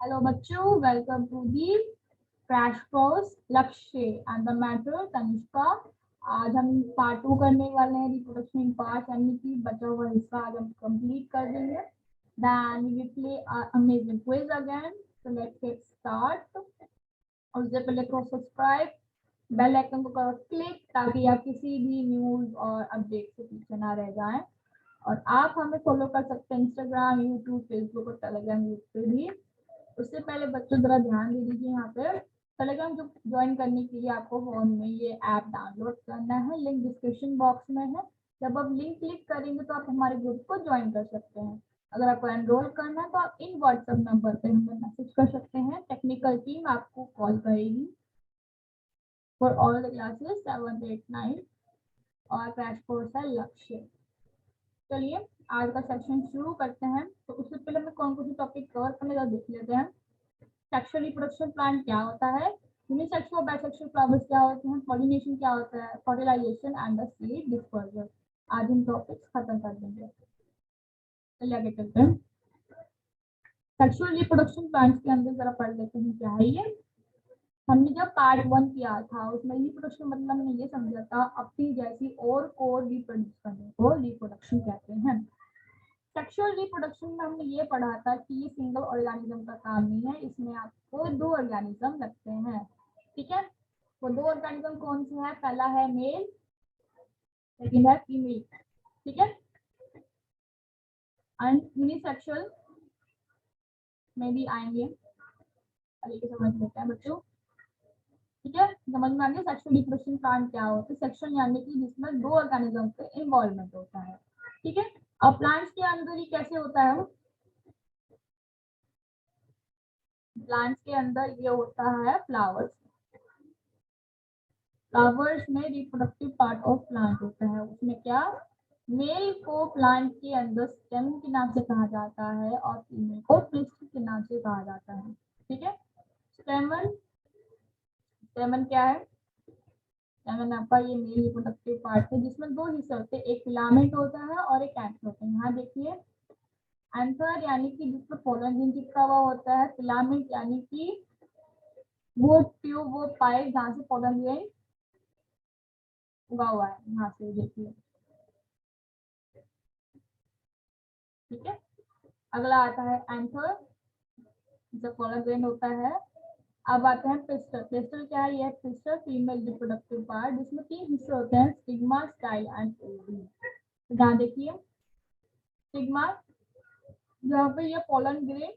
Hello बच्चों, welcome to the crash course Lakshya and the matter Tanishka. आज हम पार्ट 2 करने वाले हैं, रिप्रोडक्शन पार्ट, यानी कि बचा हुआ हिस्सा आज हम कंप्लीट कर देंगे। Then we will play amazing quiz again. So let's get start. और उससे पहले को सब्सक्राइब, बेल आइकन को करो क्लिक, ताकि आप किसी भी न्यूज और अपडेट से पीछे ना रह जाएं। और आप हमें फॉलो कर सकते हैं इंस्टाग्राम, यूट्यूब, फेसबुक और टेलीग्राम ग्रुप पे भी। उससे पहले बच्चों जरा ध्यान दे दीजिए, यहाँ पे टेलीग्राम जो ज्वाइन करने के लिए आपको फोन में ये ऐप डाउनलोड करना है। लिंक डिस्क्रिप्शन बॉक्स में है। जब आप लिंक क्लिक करेंगे तो आप हमारे ग्रुप को ज्वाइन कर सकते हैं। अगर आपको एनरोल करना है तो आप इन व्हाट्सएप नंबर पे हमें मैसेज कर सकते हैं। टेक्निकल टीम आपको कॉल करेगी फॉर ऑल द क्लासेस 7, 8, 9 और क्रैश कोर्स है लक्ष्य। चलिए आज का सेक्शन शुरू करते हैं। तो उससे पहले मैं कौन कौन से टॉपिक कवर करने का देख लेते हैं। सेक्सुअल रिप्रोडक्शन प्लांट क्या होता है, यूनिसेक्सुअल बाइसेक्सुअल फ्लावर्स क्या होते हैं, पॉलिनेशन क्या होता है, fertilisation and the seed dispersion. आज हम टॉपिक्स खत्म कर देंगे। चलिए आगे चलते हैं। सेक्सुअल रिप्रोडक्शन प्लांट्स के अंदर जरा पढ़ लेते हैं क्या है ये। हमने जब पार्ट 1 किया था उसमें रिप्रोडक्शन मतलब हमने ये समझा था अपनी जैसी और को रिप्रोड्यूस करने को रिप्रोडक्शन कहते हैं। सेक्सुअल रिप्रोडक्शन में हमने ये पढ़ा था कि ये सिंगल ऑर्गेनिज्म का काम नहीं है, इसमें आपको दो ऑर्गेनिज्म लगते हैं। ठीक है, वो दो ऑर्गेनिज्म कौन से हैं? पहला है मेल, सेकंड है फीमेल। ठीक है, एंड यूनिसेक्सुअल में भी आएंगे, अभी के समझ लेते हैं बच्चों। ठीक है, समझ में आ गया सेक्सुअल रिप्रोडक्शन प्लांट क्या होता है। सेक्सुअल यानी कि जिसमें दो ऑर्गेनिज्म का इन्वॉल्वमेंट होता है। ठीक है, अब प्लांट्स के अंदर ही कैसे होता है? प्लांट्स के अंदर ये होता है फ्लावर्स। फ्लावर्स में रिप्रोडक्टिव पार्ट ऑफ प्लांट होता है। उसमें क्या, मेल को प्लांट के अंदर स्टेम के नाम से कहा जाता है और फीमेल को पिस्टिल के नाम से कहा जाता है। ठीक है, स्टेमन, स्टेमन क्या है? स्टेमन आपका ये मेल रिप्रोडक्टिव पार्ट है जिसमें दो हिस्से होते हैं, एक फिलामेंट होता है और एक एंथर होता है। यहाँ देखिए, एंथर यानी कि जिसमें पोलन जिन चिपका हुआ होता है, फिलामेंट यानी कि वो ट्यूब, वो पाइप जहाँ से पोलन ग्रेन उगा हुआ है, यहाँ से देखिए। ठीक है, अगला आता है एंथर, जो पोलन ग्रेन होता है। अब आते हैं पिस्टल। पिस्टल क्या है? यह पिस्टल फीमेल रिप्रोडक्टिव पार्ट जिसमें तीन हिस्से होते हैं, स्टिग्मा, स्टाइल एंड ओवरी। तो यहाँ देखिए, स्टिग्मा जहाँ पे ये पोलन ग्रेन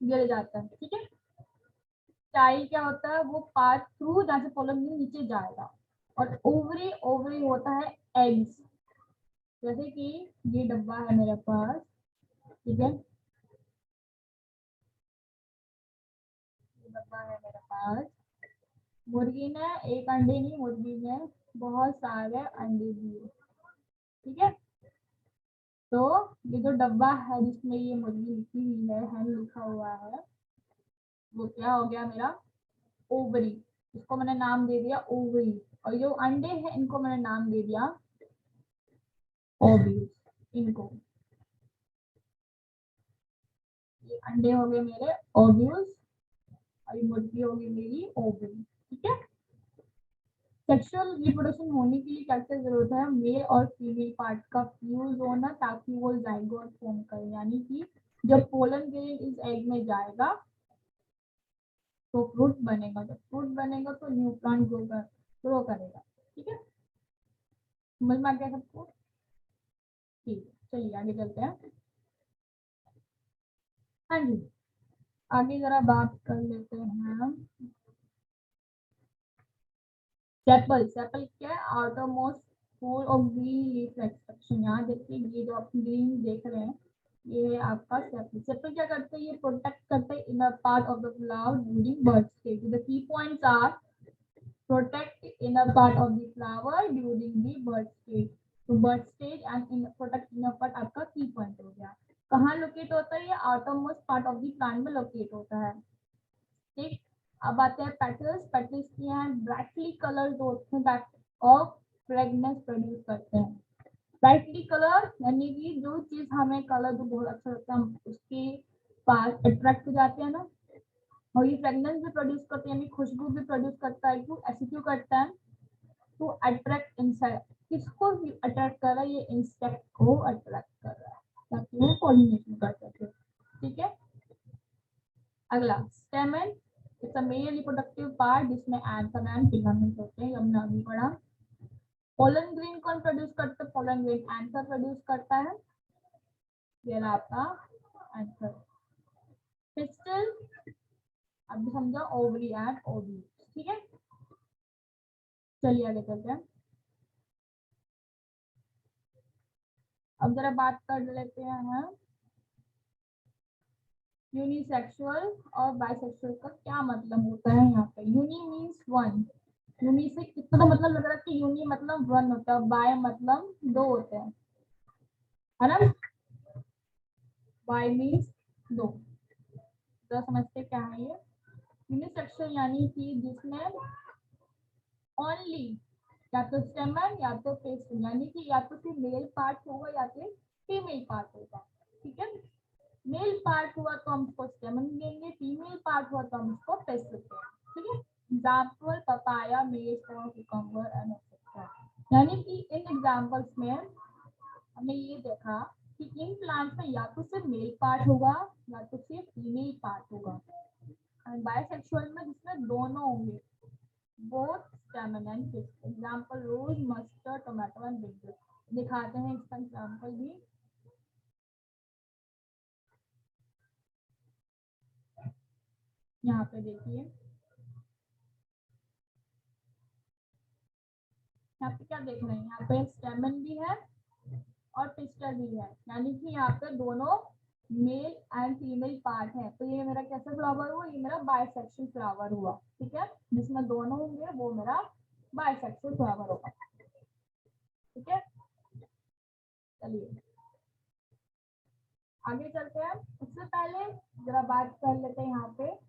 गिर जाता है। ठीक है, स्टाइल क्या होता है? वो पार्ट थ्रू जहाँ से पोलन ग्रेन नीचे जाएगा। और ओवरी, ओवरी होता है एग्स। जैसे कि ये डब्बा है मेरे पास, ठीक है, ये डब्बा है मेरे पास। मुर्गी ने एक अंडे नहीं, मुर्गी ने बहुत सारे अंडे दिए। ठीक है, तो ये जो डब्बा है जिसमें ये मुर्गी लिखी हुई है, हैन लिखा हुआ है, वो क्या हो गया? मेरा ओवरी। इसको मैंने नाम दे दिया ओवरी। और जो अंडे हैं इनको मैंने नाम दे दिया ओव्यूल्स। इनको, ये अंडे हो गए मेरे ओव्यूल्स और ये मुर्गी होगी मेरी ओवरी। ठीक है, सेक्सुअल रिप्रोडक्शन होने के लिए क्या क्या जरूरत है? मेल और फीमेल पार्ट का फ्यूज होना, ताकि वो जाइगोट फॉर्म करे। यानी कि जब पोलन ग्रेन इस एग में जाएगा तो फ्रूट बनेगा, जब फ्रूट बनेगा तो न्यू प्लांट ग्रो करेगा। ठीक है, समझ में आ गया सबको? ठीक है, चलिए आगे चलते हैं। हाँ जी, आगे जरा बात कर लेते हैं हम। सेपल, सेपल क्या है? आउटरमोस्ट फूल ऑफ ग्रीन लीफ एक्सट्रैक्शन। यहाँ देखिए, ये जो आप ग्रीन देख रहे हैं ये है आपका सेपल। सेपल क्या करते हैं? ये प्रोटेक्ट करते हैं inner part of the flower during birth stage. The key points are protect inner part of the flower during the birth stage। तो birth stage and in protect inner part आपका की point हो गया। कहाँ locate होता है? ये outermost part of the plant में लोकेट होता है। ठीक, अब आते हैं पेटल्स। पेटल्स क्या है? ब्राइटली कलर जो होते हैं दैट ऑफ फ्रेगनेंस प्रोड्यूस करते हैं। ब्राइटली कलर यानी कि जो चीज हमें कलर जो बहुत अच्छा लगता है, हम उसकी पास अट्रैक्ट हो जाते हैं ना, और ये फ्रेगनेंस भी प्रोड्यूस करते हैं, यानी खुशबू भी प्रोड्यूस करता है। क्यों? ऐसे क्यों करता है? To attract insect. किसको अट्रैक्ट कर रहा है? ये इंसेक्ट को अट्रैक्ट कर रहा है ताकि वो पॉलिनेशन कर सके। ठीक है, अगला स्टेमन, it's a male reproductive part जिसमें एंथर एंड फिलामेंट होते हैं। हमने अभी पढ़ा। पोलन ग्रेन कौन प्रोड्यूस करता है? पोलन ग्रेन एंथर प्रोड्यूस करता है। ये रहा आपका एंथर। पिस्टल, अब समझो ओवरी एंड ओवी। ठीक है, चलिए आगे चलते हैं। अब जरा बात कर लेते हैं हम यूनिसेक्सुअल और बाइसेक्सुअल का क्या मतलब होता है। यहाँ पे यूनि मीन्स वन, यूनि से कितना तो मतलब लग रहा है कि यूनि मतलब वन होता है, बाय मतलब दो होते हैं, है ना। बाय मीन्स दो, तो समझते क्या है ये यूनिसेक्सुअल, यानी कि जिसमें ओनली या तो स्टेमन या तो पेस्टल, यानी कि या तो सिर्फ मेल पार्ट होगा या फिर फीमेल पार्ट होगा। ठीक है, मेल पार्ट हुआ तो हम उसको स्टेमन देंगे, फीमेल पार्ट हुआ तो हम उसको पेस्टल देंगे। ठीक है, एग्जाम्पल पपाया, मेज, कुकम्बर एंड एक्सेट्रा। यानी कि इन एग्जाम्पल्स में हमने ये देखा कि इन प्लांट्स में या तो सिर्फ मेल पार्ट होगा या तो सिर्फ फीमेल पार्ट होगा। एंड बायसेक्सुअल में जिसमें दोनों होंगे, both stamen and pistil. Example rose, mustard, tomato and brinjal. दिखाते हैं इसका एग्जाम्पल भी। यहाँ पे देखिए, यहाँ पे क्या देख रहे हैं, यहाँ पे स्टेमन भी है और पिस्टल भी है, यानी कि यहाँ पे दोनों मेल एंड फीमेल पार्ट है। तो ये मेरा कैसा फ्लावर हुआ? ये मेरा बाइसेक्सुअल फ्लावर हुआ। ठीक है, जिसमें दोनों होंगे वो मेरा बाइसेक्सुअल फ्लावर होगा। ठीक है, चलिए आगे चलते हैं। उससे पहले जरा बात कर लेते हैं यहाँ पे,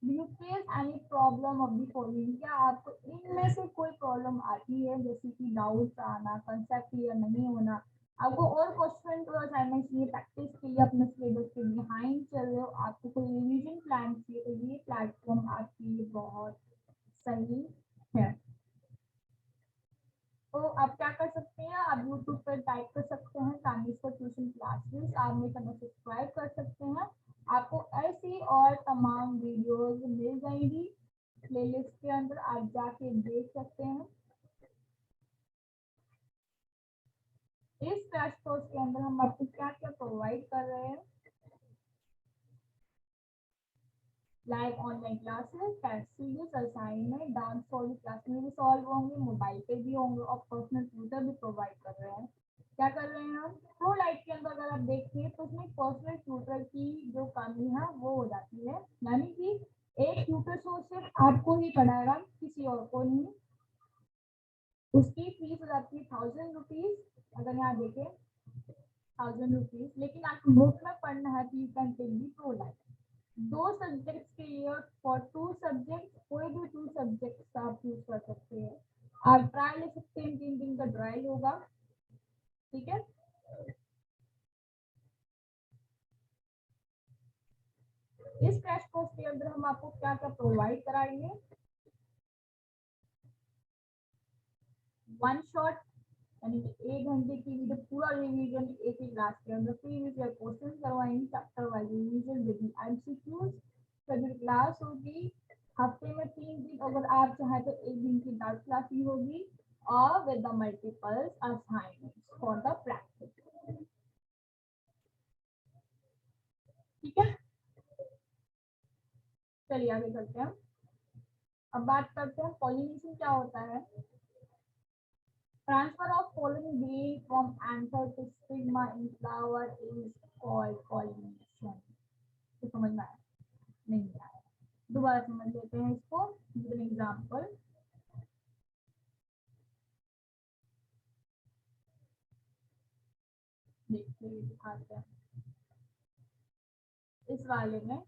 Do you face any problem of the following? क्या आपको इनमें से कोई प्रॉब्लम आती है, जैसे कि डाउट आना, कंसेप्ट क्लियर नहीं होना, आपको और क्वेश्चन और असाइनमेंट चाहिए, प्रैक्टिस चाहिए, अपने सिलेबस के बिहाइंड चल रहे हो, आपको कोई रिवीजन प्लान चाहिए, तो ये प्लेटफॉर्म आपके लिए बहुत सही है। तो आप क्या कर सकते हैं, आप यूट्यूब पर टाइप कर सकते हैं तानिश फॉर ट्यूशन क्लासेस, आप मेरे चैनल सब्सक्राइब कर सकते हैं। आपको ऐसी और तमाम वीडियोस मिल जाएंगी प्लेलिस्ट के अंदर, आप जाके देख सकते हैं। इस क्रैश कोर्स के अंदर हम आपको क्या क्या प्रोवाइड कर रहे हैं, live online classes, test series, assignment, doubts solve class में भी सॉल्व होंगे, मोबाइल पे भी होंगे, और पर्सनल ट्यूटर भी प्रोवाइड कर रहे हैं। क्या कर रहे हैं हम, प्रो लाइट के अंदर अगर आप देखिए तो उसमें पर्सनल ट्यूटर की जो कमी है वो हो जाती है, यानी कि एक ट्यूटर सिर्फ आपको ही पढ़ाएगा, किसी और को नहीं। उसकी फीस हो जाती है 1000 रुपीज, अगर यहाँ देखें 1000 रुपीज, लेकिन आपको बुक में पढ़ना है तो you can take the pro lite. दो सब्जेक्ट्स के लिए, फॉर 2 सब्जेक्ट, कोई भी 2 सब्जेक्ट आप चूज कर सकते हैं। आप ट्रायल ले सकते हैं, 3 दिन का ट्रायल होगा। ठीक है, इस क्रैश कोर्स के अंदर हम आपको क्या क्या प्रोवाइड कराएंगे, वन शॉट, यानी कि 1 घंटे की वीडियो, पूरा रिवीजन एक ही क्लास के अंदर, प्रीवियस ईयर क्वेश्चन करवाएंगे, chapter wise revision with MCQs. फिर क्लास होगी हफ्ते में 3 दिन, अगर आप चाहें तो एक दिन की डाउट क्लास भी होगी, और with the multiple assignments for the practice. ठीक है, चलिए आगे चलते हैं। अब बात करते हैं पॉलिनेशन क्या होता है। Transfer of pollen grain from anther to stigma in flower is called pollination. तो समझ में आया? नहीं आया, दोबारा समझ लेते हैं इसको विद एन एग्जांपल। देखिए दिखाते हैं इस वाले में,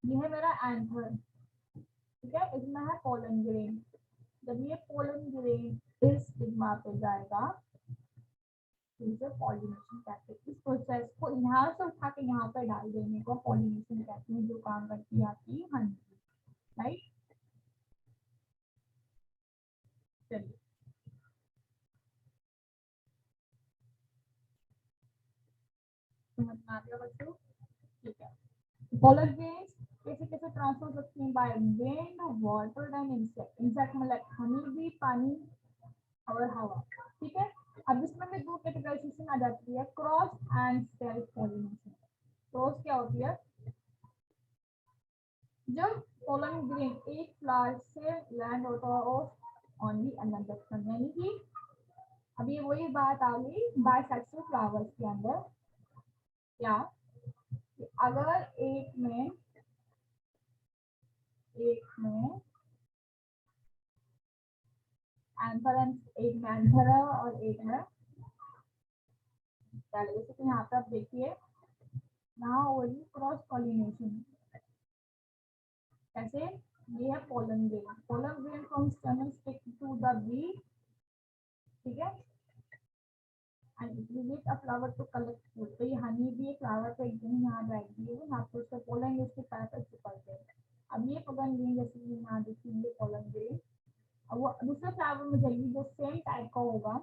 ये है मेरा एंथर। ठीक है, इसमें है पोलन ग्रेन। जब ये पोलन ग्रेन इस स्टिग्मा पे जाएगा इसे पॉलिनेशन कहते हैं। इस प्रोसेस को यहाँ से उठा के यहाँ पे डाल देने को पॉलिनेशन कहते हैं, जो काम करती है आपकी हनी, राइट। चलिए समझ में आ गया बच्चों, ठीक है। पोलर ग्रेन्स कैसे कैसे ट्रांसफर हो सकती हैं, by wind, water and insect. Insect मतलब हनी भी, पानी और हवा, ठीक है। अब इसमें भी दो कैटेगराइजेशन आ जाती है, cross and self pollination. Cross क्या होती है, जब पोलन ग्रेन एक फ्लावर से लैंड होता है ओनली अनदर, यानी कि अभी वही बात आ गई बाइसेक्सुअल फ्लावर्स के अंदर, क्या अगर एक में एंथर, एक में एंथर और एक में, जैसे कि यहाँ पे आप देखिए यहाँ हो रही क्रॉस पॉलिनेशन। कैसे, ये है pollen grain, pollen grain from stamen stick to the bee, ठीक है, and it visit a flower to collect food. तो ये हनी भी एक फ्लावर पे एकदम यहाँ बैठती है, यहाँ पे उसका पोलन उसके पैर पर चिपकते हैं। अब ये पोलन ग्रेन जैसे कि यहाँ देखिए ये पोलन ग्रेन, अब वो दूसरे फ्लावर में जाएगी जो सेम टाइप का होगा,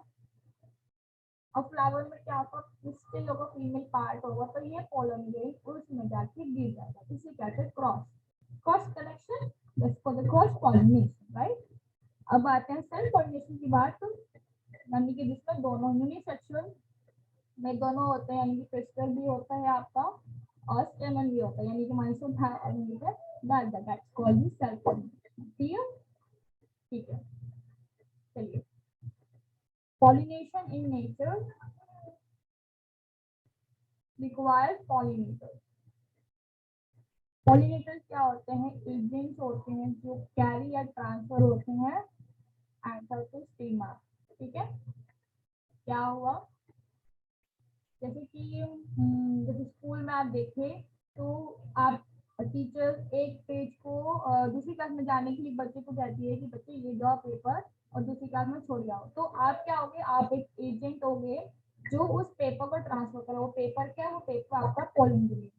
और फ्लावर में क्या होगा, स्टिल होगा, फीमेल पार्ट होगा, तो ये पोलन ग्रेन उसमें जाके गिर जाएगा, इसे कहते हैं cross, cross connection, that's for the cross pollination, right. अब आते हैं सेल्फ पॉलिनेशन की बात, यानी कि जिसमें दोनों यूनिसेक्सुअल में दोनों होते हैं, यानी कि क्रिस्टल भी होता है आपका और स्टेमन भी होता है, यानी कि माइनस उठा डाल the, that's called self pollination, ठीक है। चलिए, pollination in nature requires pollinators. Pollinators क्या होते हैं, एजेंट्स होते हैं जो कैरी या ट्रांसफर होते हैं एंथर टू स्टीमा, ठीक है। क्या हुआ, जैसे कि जैसे स्कूल में आप देखें तो आप टीचर एक पेज को दूसरी क्लास में जाने के लिए बच्चे को कहती है कि बच्चे ये जाओ पेपर और दूसरी क्लास में छोड़ जाओ, तो आप क्या होगे, आप एक एजेंट होगे जो उस पेपर को ट्रांसफर करे। वो पेपर क्या है, वो पेपर आपका pollen grain,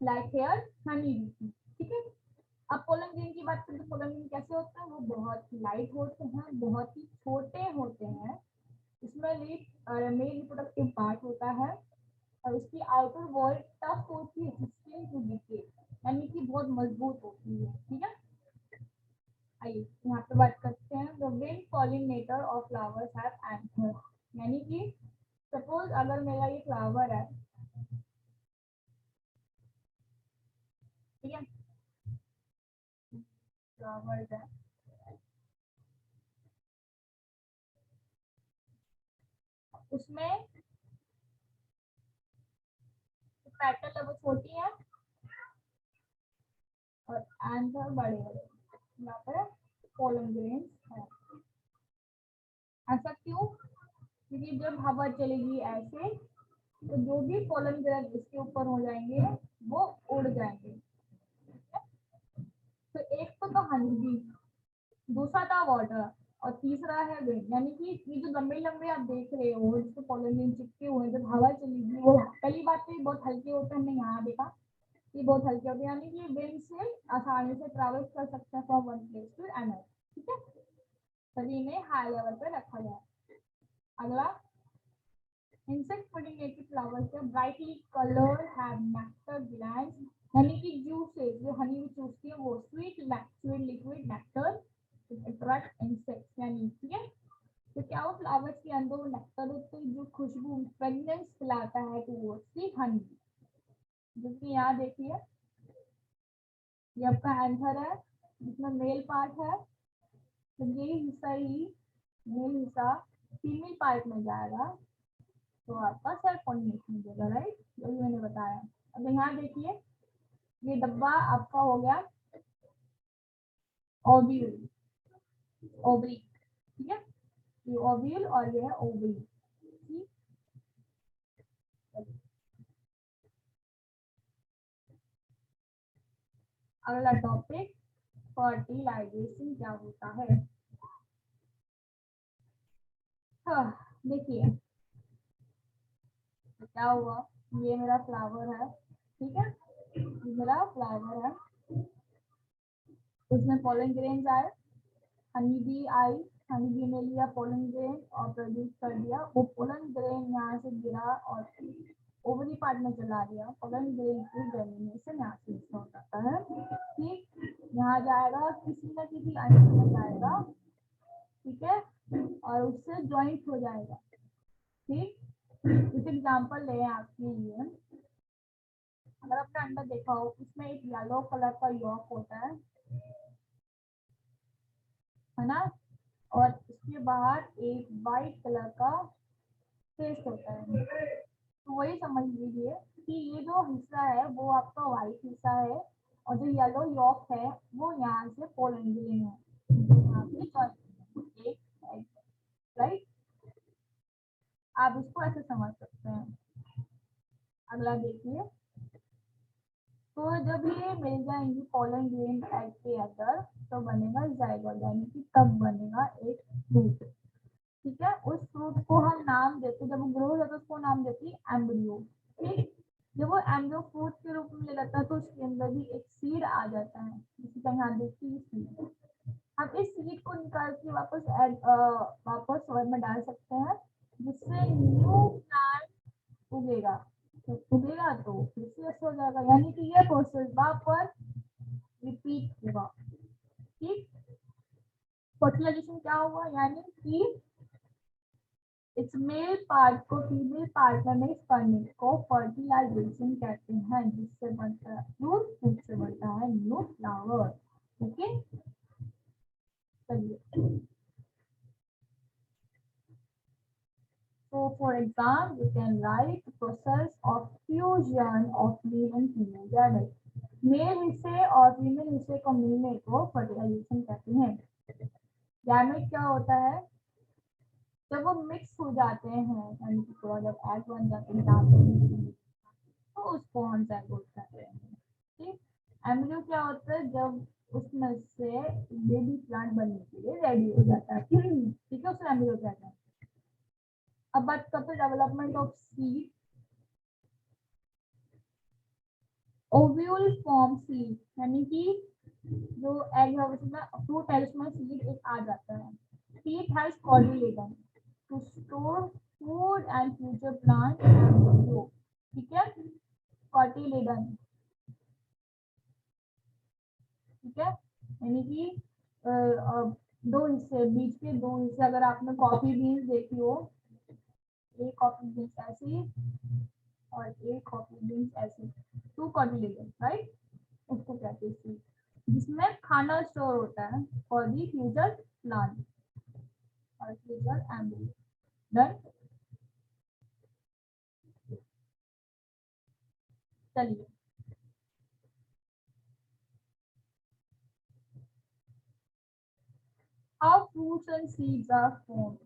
like hair honey, ठीक है। अब पोलन ग्रेन की बात करें तो पोलन ग्रेन कैसे होते हैं, वो बहुत लाइट होते हैं, बहुत ही छोटे होते हैं, इसमें मेल रिप्रोडक्टिव पार्ट होता है और उसकी आउटर वॉल टफ होती है, स्किन टू डिके, यानी कि बहुत मजबूत होती है, ठीक है। आइए यहाँ पे बात करते हैं, the wind pollinator of flowers have anther, यानी कि सपोज अगर मेरा ये फ्लावर है, ठीक है, फ्लावर्स है, उसमें पेटल है वो छोटी है और एंथर बड़े बड़े, यहाँ पर पोलन ग्रेन्स है। ऐसा क्यों, क्योंकि जब हवा चलेगी ऐसे तो जो भी पोलन ग्रेन इसके ऊपर हो जाएंगे वो उड़ जाएंगे, तो एक तो हनी बी, दूसरा था वाटर और तीसरा है विंड, यानी कि ये जो लंबे लंबे आप देख रहे हो जिसको पोलन ग्रेन चिपके हुए हैं, जब हवा चलेगी वो, पहली बात तो ये बहुत हल्के होते हैं, हमने यहाँ देखा ये बहुत हल्के होते हैं, यानी कि विंड से आसानी से ट्रैवल कर सकते हैं from one place to another, ठीक है। तभी इन्हें हाई लेवल पे रखा गया। अगला, insect pollinated flowers के brightly colored have nectar glands, यानी कि juices जो हनी में चूसती है वो sweet liquid nectar attract insects, यानी ठीक है। तो क्या वो फ्लावर्स के अंदर वो नेक्टर होते जो खुशबू फ्रेगनेंस फैलाता है टुवर्ड्स दी हनी, जैसे यहाँ देखिए ये आपका एंथर है जिसमें मेल पार्ट है, तो ये हिस्सा ही मेल हिस्सा फीमेल पार्ट में जाएगा तो आपका सेल्फ पॉलिनेशन देगा, राइट, जो भी मैंने बताया। अब यहाँ देखिए ये डब्बा आपका हो गया ओव्यूल, ओवरी, ठीक है, ये ओव्यूल और ये है ओवरी, ठीक। अगला टॉपिक, फर्टिलाइजेशन क्या होता है। हाँ देखिए, क्या हुआ, ये मेरा फ्लावर है, ठीक है, ये मेरा फ्लावर है, उसमें पोलन ग्रेन्स आए, हनी बी आई, हनी बी ने लिया पोलन ग्रेन और प्रोड्यूस कर दिया, वो पोलन ग्रेन यहाँ से गिरा और ओवरी पार्ट में चला गया, पोलन ग्रेन की जर्मिनेशन यहाँ से हो जाता है, ठीक, यहाँ जाएगा किसी न किसी अंश में जाएगा, ठीक है, और उससे ज्वाइंट हो जाएगा, ठीक। कुछ एग्जाम्पल ले आपके लिए, अगर आपने अंडा देखा हो उसमें एक येलो कलर का यॉक होता है ना, और इसके बाहर एक वाइट कलर का फेस होता है, तो वही समझ लीजिए कि ये जो हिस्सा है वो आपका वाइट हिस्सा है और जो येलो यॉक है वो यहाँ से पोलन ग्रेन है, यहाँ पे एक एग, राइट, आप इसको ऐसे समझ सकते हैं। अगला देखिए, तो जब ये मिल जाएंगी पोलन ग्रेन एग के अंदर तो बनेगा जाइगोट, यानी कि तब बनेगा एक फ्रूट, ठीक है। उस फ्रूट को हम नाम देते, जब वो ग्रो हो जाता है उसको नाम देते हैं एम्ब्रियो, ठीक। जब वो एम्ब्रियो फ्रूट के रूप में ले लेता है तो उसके अंदर भी एक सीड आ जाता है, जिसे यहाँ देखिए सीड, हम इस सीड को निकाल के वापस सॉइल में डाल सकते हैं, जिससे न्यू प्लांट उगेगा, तो उगेगा तो फिर से ऐसा हो जाएगा, यानी कि ये प्रोसेस वापस रिपीट होगा, ठीक। फर्टिलाइजेशन क्या हुआ, यानी कि इस मेल पार्ट को फीमेल पार्ट में मिक्स करने को फर्टिलाइजेशन कहते हैं, जिससे बनता है फ्रूट, फ्रूट से बनता है न्यू फ्लावर, ओके। चलिए, so for example you can write the process of fusion of male and female gamete, male हिस्से और फीमेल हिस्से को मिलने को फर्टिलाइजेशन कहते हैं। गैमेट क्या होता है, जब वो मिक्स हो जाते हैं, यानी कि थोड़ा जब एग बन जाते हैं तो उसको हम जाइगोट कहते हैं, ठीक। एम्ब्रियो क्या होता है, जब उसमें से बेबी प्लांट बनने के लिए रेडी हो जाता है, ठीक है, उसे एम्ब्रियो कहते हैं। अब बात करते हैं development of seed, ovule form seed, यानी कि जो एग है उसमें फ्रूट है उसमें सीड एक आ जाता है, seed has cotyledon to store food and future plant and grow, ठीक है, कोटिलेडन, ठीक है, यानी कि दो हिस्से, बीच के दो हिस्से, अगर आपने कॉफी बीन्स देखी हो, एक कॉफी बीन्स ऐसी और एक कॉफी बीन्स ऐसी, टू कोटिलेडन, राइट, उसको कहते हैं, जिसमें खाना स्टोर होता है फॉर दी फ्यूचर प्लांट और फ्यूचर एम्ब्रियो, डन। चलिए, how fruits and seeds are formed,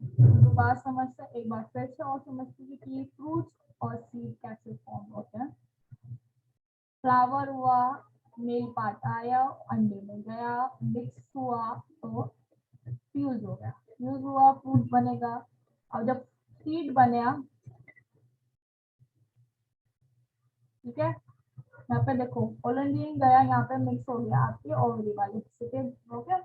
तो बात समझते, एक बार फिर से और समझते कि फ्रूट्स और सीड कैसे फॉर्म होते हैं। फ्लावर हुआ, मेल पार्ट आया, अंडे में गया, मिक्स हुआ तो फ्यूज हो गया, फ्यूज हुआ फ्रूट बनेगा, और जब सीड बना, ठीक है, यहाँ पे देखो पोलन ग्रेन गया, यहाँ पे मिक्स हो गया आपके ओवरी वाले हिस्से पे, ओके।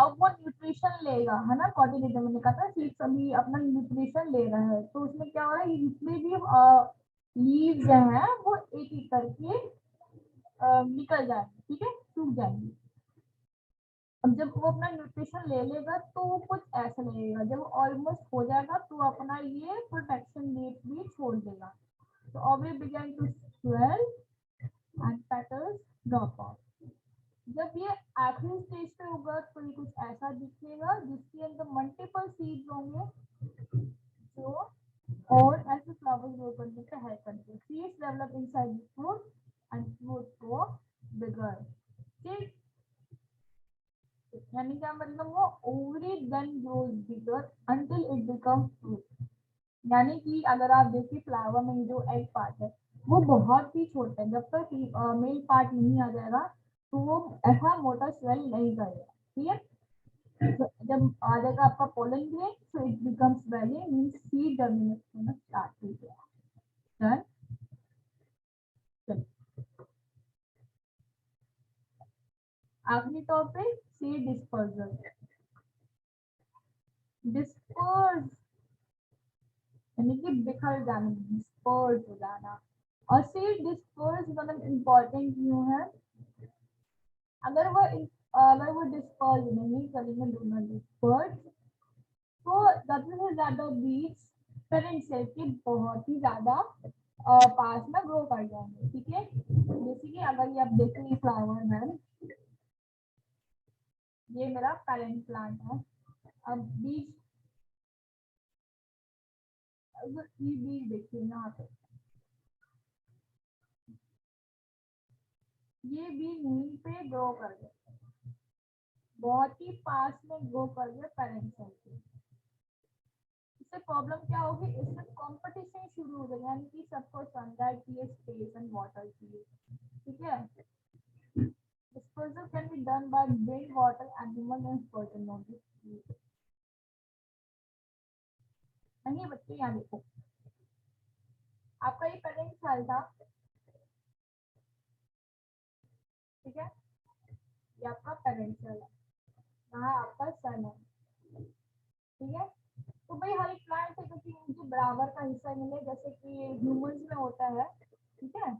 अब वो न्यूट्रिशन लेगा, है ना, कोटिलेडन मैंने कहा था सीड सभी अपना न्यूट्रिशन ले रहा है, तो उसमें क्या हो रहा है, जितने भी लीव्स हैं वो एक एक करके निकल जाएंगे, ठीक है, सूख जाएंगे। अब जब वो अपना न्यूट्रिशन ले लेगा तो वो कुछ ऐसा लगेगा, जब ऑलमोस्ट हो जाएगा तो अपना ये प्रोटेक्शन नेट भी छोड़ देगा, तो ovary begin to swell and petals drop off, जब ये आखिरी स्टेज पे होगा तो ये कुछ ऐसा दिखेगा जिसके अंदर मल्टीपल सीड्स होंगे, जो और ऐसे फ्लावर ग्रो करने पे हेल्प करते हैं, seeds develop inside the fruit and fruit को बिगर, ठीक, यानी क्या मतलब, वो ovary then grows bigger until it become fruit, यानी कि अगर आप देखिए फ्लावर में जो एग पार्ट है वो बहुत ही छोटा है, जब तक मेल पार्ट नहीं आ जाएगा तो वो ऐसा मोटा स्वेल नहीं करेगा, ठीक है। तो जब आ जाएगा आपका pollen grain, so it becomes valley means seed germinate होना स्टार्ट हो गया, आखिरी टॉपिक सीड डिस्पर्जल। डिस्पर्स यानी कि बिखर जाना, डिस्पर्स हो जाना। और सीड डिस्पर्स मतलब इम्पोर्टेंट क्यों है? अगर वो डिस्पर्स नहीं करेंगे, डू नॉट डिस्पर्स, तो ज्यादा से ज्यादा बीज पेरेंट सेल के बहुत ही ज्यादा पास में ग्रो कर जाएंगे। ठीक है, जैसे कि अगर ये आप देखें, फ्लावर है, ये मेरा पेरेंट प्लांट है। अब बीज, ये बीज देखिए यहाँ पे, ये बीज यहीं पे ग्रो कर गए, बहुत ही पास में ग्रो कर गए पेरेंट सेल के। इससे प्रॉब्लम क्या होगी? इससे कंपटीशन शुरू हो जाएगा, यानी कि सबको सनलाइट चाहिए, स्पेस एंड वाटर चाहिए। ठीक है, dispersal can be done by wind, water, animal and certain notice। नहीं बच्चे, यहाँ देखो, आपका ये पेरेंट सेल था, ठीक है, ये आपका पेरेंट सेल है, यहाँ आपका सन है। ठीक है, तो भाई हर एक प्लांट से क्योंकि उनके बराबर का हिस्सा मिले, जैसे कि ह्यूमंस में होता है। ठीक है,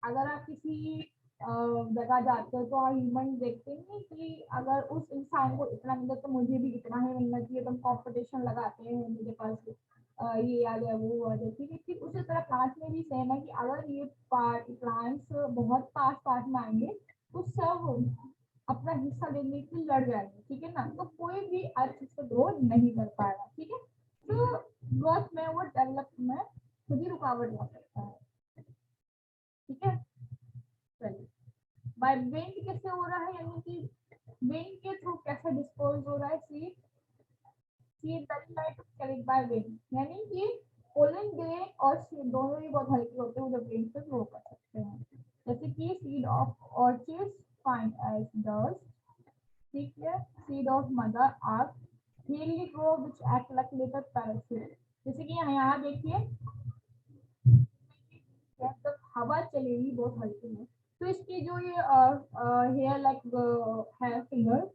अगर आप किसी जगह जाते हो तो आप ह्यूमन देखते हैं कि अगर उस इंसान को इतना मिले तो मुझे भी इतना ही मिलना चाहिए, तो हम कंपटीशन लगाते हैं, मेरे पास ये आ जाए, वो आ जाए। ठीक है, ठीक उसी तरह प्लांट में भी सेम है कि अगर ये प्लांट्स बहुत पास पास में आएंगे तो सब अपना हिस्सा लेने के लिए लड़ जाएंगे। ठीक है ना, तो कोई भी अच्छे से ग्रो नहीं कर पाएगा। ठीक है, तो ग्रोथ में वो डेवलप में खुद ही रुकावट ला सकता है। ठीक है, चलिए, बाय विंड कैसे हो रहा है, यानी कि विंड के थ्रू कैसे डिस्पोज हो रहा है seed? Seed that like carried by wind, यानी कि पोलन ग्रेन और सीड दोनों ही बहुत हल्के होते हैं, जो विंड से ग्रो कर सकते हैं। जैसे कि seed of orchids fine as dust. ठीक है, seed of mother earth healthy grow which act like little parachute। जैसे कि यहाँ देखिए, जब हवा चलेगी बहुत हल्की में, तो इसकी जो ये हेयर लाइक है फिंगर,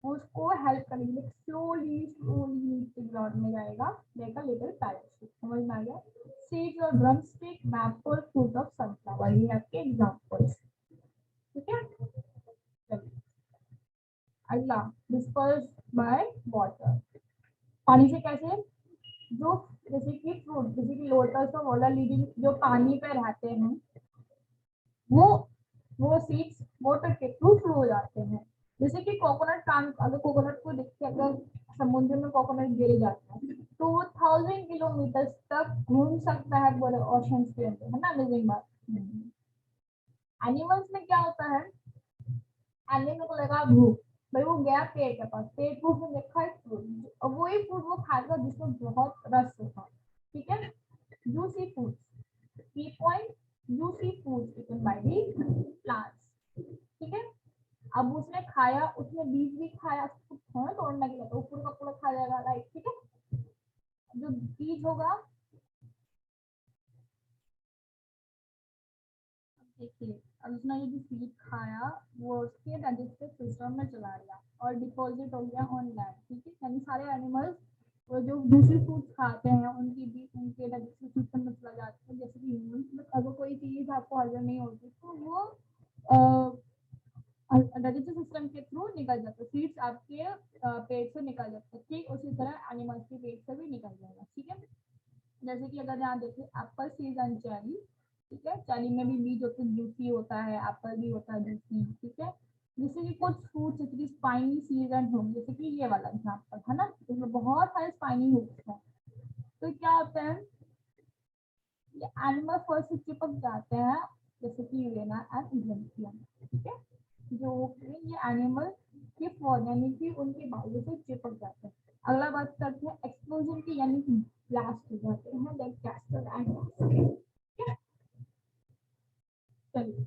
उसको हेल्प करेंगे, स्लोली स्लोली नीचे ग्राउंड में जाएगा, लाइक अ लिटिल पैराशूट। समझ में आ गया? सीड्स और drum stick, maple, fruit of sunflower, ये आपके एग्जांपल्स। ठीक है, चलिए अगला, डिस्पर्स बाय वाटर। पानी से कैसे? जो जैसे कि फ्रूट, जैसे कि लोटस और वाटर लीडी जो पानी पे रहते हैं, वो वो सीड्स वाटर के थ्रू फ्लो हो जाते हैं। जैसे कि कोकोनट प्लांट, अगर कोकोनट को देखिए, अगर समुद्र में कोकोनट गिर जाता है तो वो 1000 किलोमीटर तक घूम सकता है पूरे ओशन के अंदर, है ना? अमेजिंग बात। एनिमल्स में क्या होता है? एनिमल को लगा भूख, भाई वो गया पेट के पास, पेट भूख में देखा है फ्रूट, और वही फ्रूट वो खाएगा जिसमें बहुत रस होता। ठीक है, जूसी फूड, की point, juicy food eaten by the plants. ठीक है, अब उसने खाया, उसने बीज भी खाया, उसको थोड़ा तोड़ने के लिए तो पूरा का पूरा खा जाएगा, राइट? ठीक है, जो बीज होगा, देखिए, अब उसने ये जो सीड खाया वो उसके डाइजेस्टिव सिस्टम में चला गया और डिपॉजिट हो गया ऑन लैंड। ठीक है, यानी सारे एनिमल्स वो जो दूसरी फूड खाते हैं उनकी भी उनके डाइजेस्टिव सिस्टम में चला जाता है। जैसे कि ह्यूमंस में अगर कोई चीज आपको हजम नहीं होती तो वो डाइजेस्टिव सिस्टम के थ्रू निकल जाता है, सीड्स आपके पेट से निकल जाता है। ठीक उसी तरह एनिमल्स के पेट से भी निकल जाएगा। ठीक है, जैसे कि अगर यहाँ देखिए, एप्पल, सीज एंड चेरी। ठीक है, चेरी में भी बीज होते हैं, जूसी होता है, एप्पल भी होता है जूसी। ठीक है, जैसे कि कुछ फ्रूट जैसे कि स्पाइनी सीज एंड हुक, जैसे कि ये वाला एग्जाम्पल है ना, इसमें बहुत सारे स्पाइनी हुक्स हैं। तो क्या होता है, ये एनिमल फर्स्ट से चिपक जाते हैं, जैसे कि यूरेना एंड इग्लेंथियम। ठीक है, जो ये एनिमल के फॉर्म यानी कि उनके बालों से चिपक जाते हैं। अगला बात करते हैं एक्सप्लोजन की, यानी कि ब्लास्ट हो जाते हैं, लाइक कैस्टर एंड। चलिए,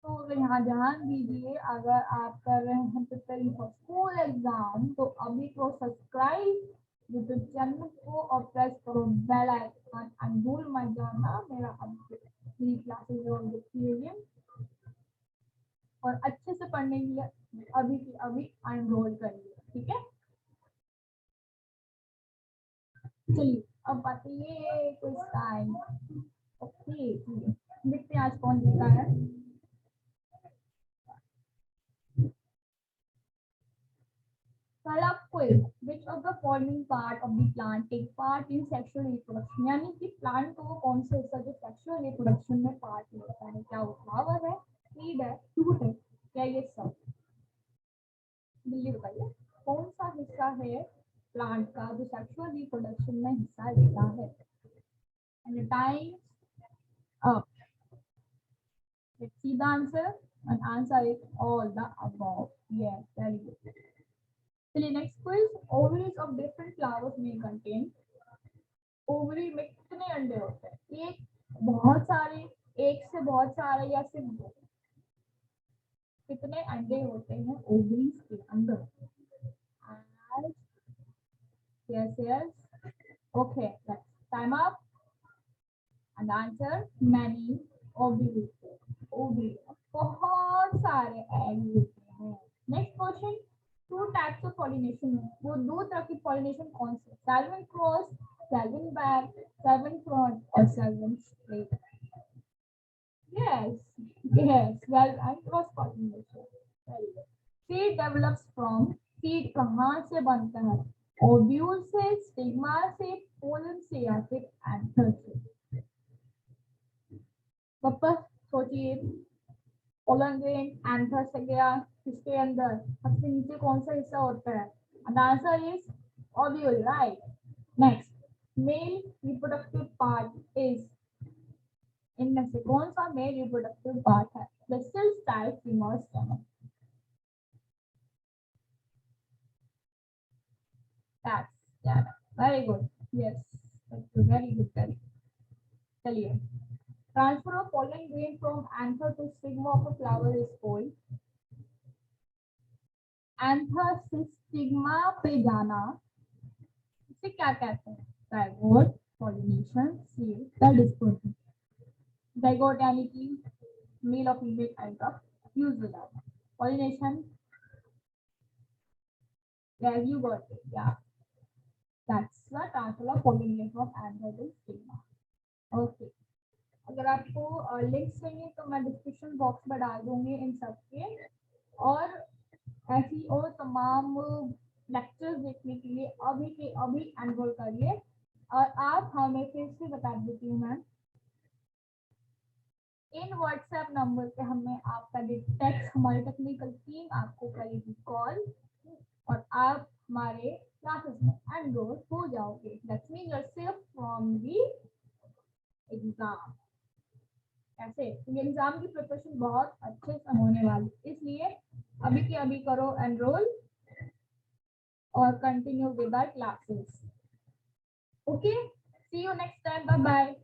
तो यहाँ ध्यान दीजिए, अगर आप कर रहे हैं प्रिपेयरिंग फॉर स्कूल एग्जाम, तो अभी को सब्सक्राइब यूट्यूब चैनल को और प्रेस करो बेल आइकन, एंड भूल मत जाना मेरा अपडेट। पढ़ने के लिए अभी की अभी एनरोल करिए, ठीक है। चलिए अब बात ये कोई टाइम, ओके देखते हैं आज कौन जीता है। पहला quiz, which of the following part of the plant take part in sexual reproduction, यानी कि प्लांट का वो कौन सा हिस्सा जो सेक्सुअल रिप्रोडक्शन में पार्ट लेता है, क्या वो फ्लावर है, सीड है, फ्रूट है, क्या ये सब। जल्दी बताइए कौन सा हिस्सा है प्लांट का जो सेक्सुअल रिप्रोडक्शन में हिस्सा लेता है। And time up, let's see the answer, and answer is all the above. Yes, very good. चलिए next quiz, ovaries of different flowers में कंटेन, ओवरी में कितने अंडे होते हैं, एक, बहुत सारे, एक से बहुत सारे, या सिर्फ दो, कितने अंडे होते हैं ओवरीज के अंदर। Yes yes, okay time up, and answer many ovary, ovary बहुत सारे एग होते हैं। Next question, two types of pollination, वो दो तरह की पॉलिनेशन कौन से, salmon cross, salmon back, salmon front और salmon straight. yes well and cross pollination, very good। Seed develops from, seed कहाँ से बनता है, ओव्यूल से, स्टिग्मा से, पोलन से, या फिर एंथर से। वापस सोचिए, पोलन ग्रेन एंथर से गया किसके अंदर, सबसे नीचे कौन सा हिस्सा होता है, and the answer is ovule, right। next, male reproductive part is, इनमें से कौन सा मेल रिप्रोडक्टिव पार्ट है, the cell type female stomach, that's very good, yes very good, very good। चलिए, transfer of pollen grain from anther to stigma of a flower is called, anther से stigma पे जाना इसे क्या कहते हैं, zygote, pollination, seed या dispersion. Zygote यानी कि मेल और फीमेल काइंड का यूज हो जाता है, pollination, yeah you got it, yeah that's the transfer of pollination from anther to stigma, okay। अगर आपको लिंक्स चाहिए तो मैं डिस्क्रिप्शन बॉक्स में डाल दूंगी इन सब के, और ऐसी और तमाम लेक्चर्स देखने के लिए अभी के अभी एनरोल करिए। और आप हमें फिर से बता देती हूँ मैम, इन व्हाट्सएप नंबर पे हमें आपका टेक्स्ट, हमारी टेक्निकल टीम आपको करेगी कॉल, और आप हमारे क्लासेस में एनरोल हो जाओगे। That's mean you are safe from the exam. ऐसे ये एग्जाम की प्रिपरेशन बहुत अच्छे से होने वाली, इसलिए अभी के अभी करो एनरोल और continue with our classes. Okay, see you next time, bye bye.